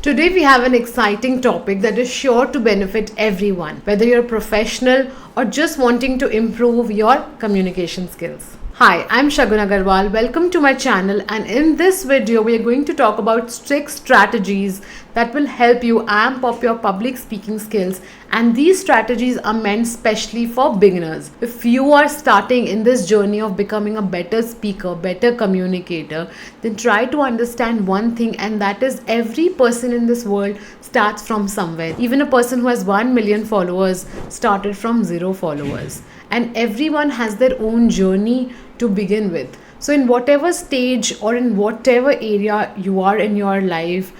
Today we have an exciting topic that is sure to benefit everyone, whether you're a professional or just wanting to improve your communication skills. Hi, I'm Shagun Agarwal. Welcome to my channel, and in this video we are going to talk about 6 strategies that will help you amp up your public speaking skills, and these strategies are meant specially for beginners. If you are starting in this journey of becoming a better speaker, better communicator, then try to understand one thing, and that is every person in this world starts from somewhere. Even a person who has 1 million followers started from 0 followers, and everyone has their own journey to begin with. So in whatever stage or in whatever area you are in your life,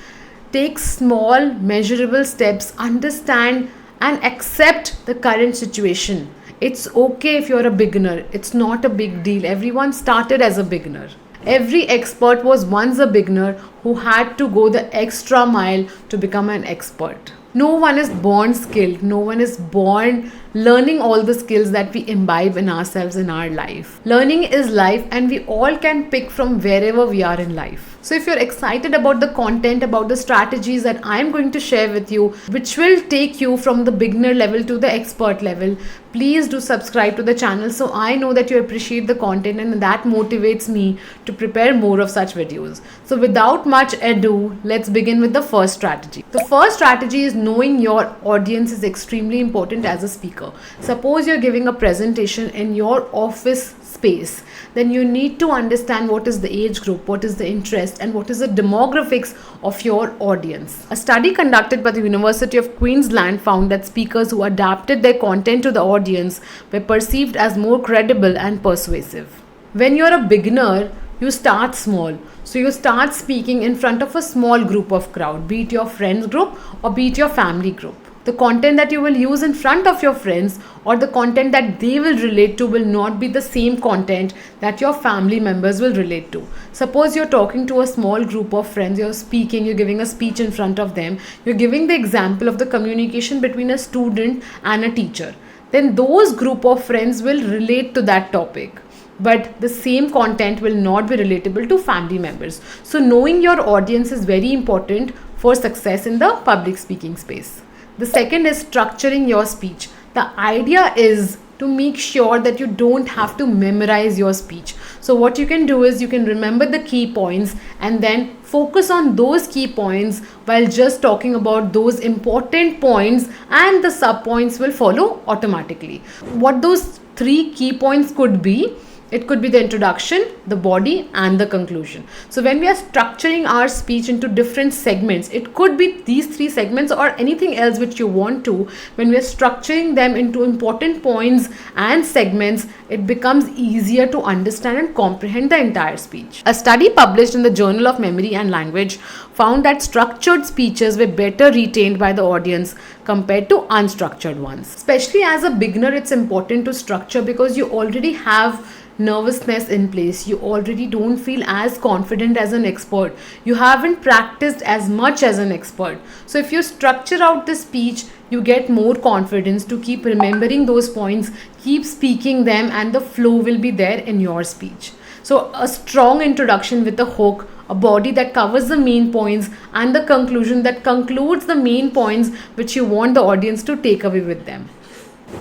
take small measurable steps, understand and accept the current situation. It's okay if you're a beginner. It's not a big deal. Everyone started as a beginner. Every expert was once a beginner who had to go the extra mile to become an expert. No one is born skilled. No one is born learning all the skills that we imbibe in ourselves in our life. Learning is life, and we all can pick from wherever we are in life. So if you're excited about the content, about the strategies that I'm going to share with you, which will take you from the beginner level to the expert level, please do subscribe to the channel so I know that you appreciate the content, and that motivates me to prepare more of such videos. So without much ado, let's begin with the first strategy. The first strategy is knowing your audience is extremely important as a speaker. Suppose you're giving a presentation in your office space, then you need to understand what is the age group, what is the interest, and what is the demographics of your audience. A study conducted by the University of Queensland found that speakers who adapted their content to the audience were perceived as more credible and persuasive. When you're a beginner, you start small. So you start speaking in front of a small group of crowd, be it your friends group or be it your family group. The content that you will use in front of your friends or the content that they will relate to will not be the same content that your family members will relate to. Suppose you're talking to a small group of friends, you're speaking, you're giving a speech in front of them, you're giving the example of the communication between a student and a teacher. Then those group of friends will relate to that topic, but the same content will not be relatable to family members. So knowing your audience is very important for success in the public speaking space. The second is structuring your speech. The idea is to make sure that you don't have to memorize your speech. So what you can do is you can remember the key points and then focus on those key points while just talking about those important points, and the sub points will follow automatically. What those 3 key points could be? It could be the introduction, the body, and the conclusion. So when we are structuring our speech into different segments, it could be these 3 segments or anything else which you want to. When we are structuring them into important points and segments, it becomes easier to understand and comprehend the entire speech. A study published in the Journal of Memory and Language found that structured speeches were better retained by the audience compared to unstructured ones. Especially as a beginner, it's important to structure because you already have nervousness in place. You already don't feel as confident as an expert. You haven't practiced as much as an expert. So if you structure out the speech, you get more confidence to keep remembering those points, keep speaking them, and the flow will be there in your speech. So a strong introduction with a hook, a body that covers the main points, and the conclusion that concludes the main points which you want the audience to take away with them.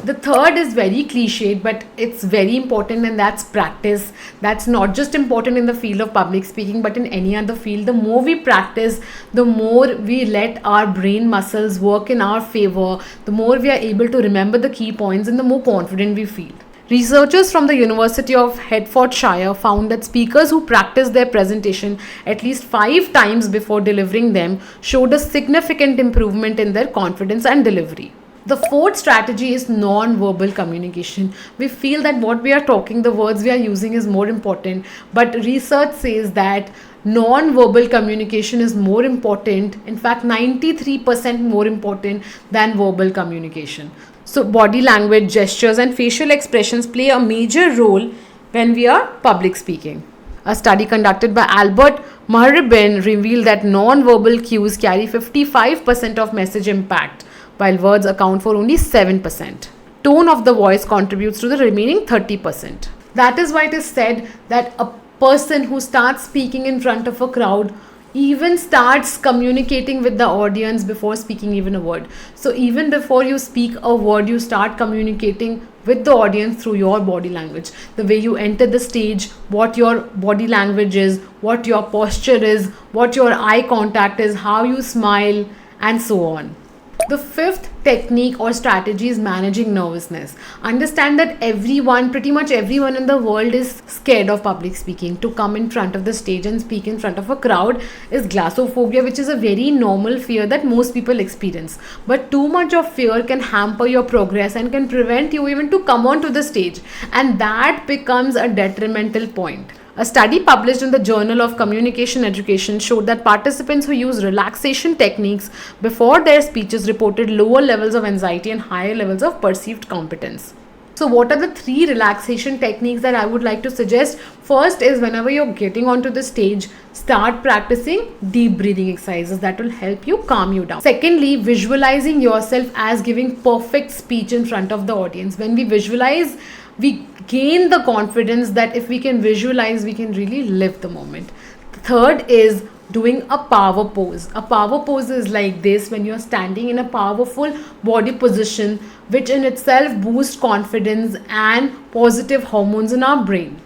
The third is very cliched, but it's very important, and that's practice. That's not just important in the field of public speaking, but in any other field. The more we practice, the more we let our brain muscles work in our favor, the more we are able to remember the key points, and the more confident we feel. Researchers from the University of Hertfordshire found that speakers who practiced their presentation at least 5 times before delivering them showed a significant improvement in their confidence and delivery. The fourth strategy is non-verbal communication. We feel that what we are talking, the words we are using is more important, but research says that non-verbal communication is more important, in fact 93% more important than verbal communication. So body language, gestures, and facial expressions play a major role when we are public speaking. A study conducted by Albert Mahribin revealed that non-verbal cues carry 55% of message impact, while words account for only 7%. Tone of the voice contributes to the remaining 30%. That is why it is said that a person who starts speaking in front of a crowd even starts communicating with the audience before speaking even a word. So even before you speak a word, you start communicating with the audience through your body language. The way you enter the stage, what your body language is, what your posture is, what your eye contact is, how you smile, and so on. The fifth technique or strategy is managing nervousness. Understand that pretty much everyone in the world is scared of public speaking. To come in front of the stage and speak in front of a crowd is glossophobia, which is a very normal fear that most people experience. But too much of fear can hamper your progress and can prevent you even to come onto the stage. And that becomes a detrimental point. A study published in the Journal of Communication Education showed that participants who used relaxation techniques before their speeches reported lower levels of anxiety and higher levels of perceived competence. So what are the 3 relaxation techniques that I would like to suggest? First is, whenever you're getting onto the stage, start practicing deep breathing exercises that will help you calm you down. Secondly, visualizing yourself as giving perfect speech in front of the audience. When we visualize, we gain the confidence that if we can visualize, we can really live the moment. Third is doing a power pose. A power pose is like this: when you're standing in a powerful body position, which in itself boosts confidence and positive hormones in our brain.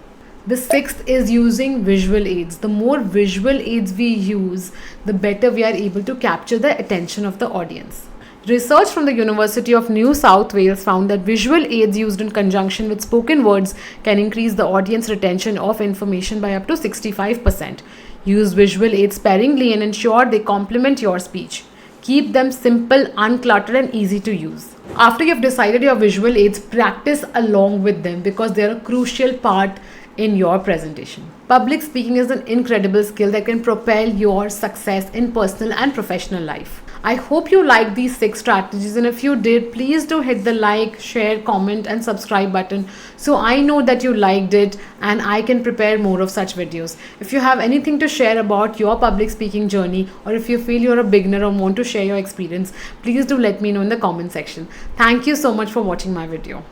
The sixth is using visual aids. The more visual aids we use, the better we are able to capture the attention of the audience. Research from the University of New South Wales found that visual aids used in conjunction with spoken words can increase the audience retention of information by up to 65%. Use visual aids sparingly and ensure they complement your speech. Keep them simple, uncluttered, and easy to use. After you've decided your visual aids, practice along with them because they're a crucial part in your presentation. Public speaking is an incredible skill that can propel your success in personal and professional life. I hope you liked these 6 strategies, and if you did, please do hit the like, share, comment and subscribe button so I know that you liked it and I can prepare more of such videos. If you have anything to share about your public speaking journey, or if you feel you're a beginner or want to share your experience, please do let me know in the comment section. Thank you so much for watching my video.